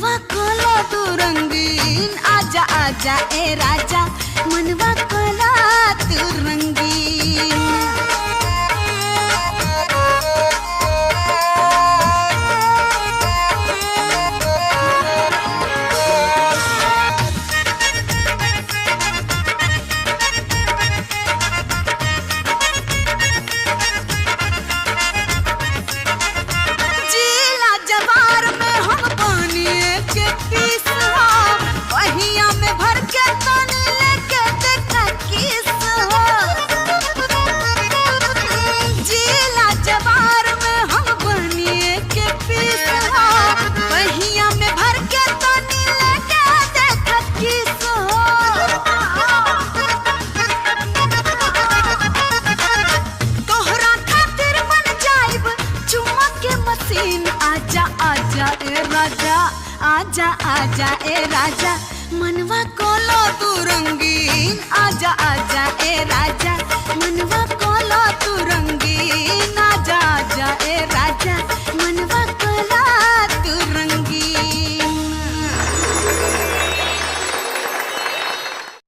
मनवा कोला तू रंगीन, आजा आजा ए राजा, मनवा कोला तू रंगीन। आजा आजा ए राजा, आजा आजा ए राजा, मनवा कोलो तू रंगीन, आजा आजा ए राजा, मनवा कोलो तू रंगीन, आजा आजा ए राजा, मनवा कोलो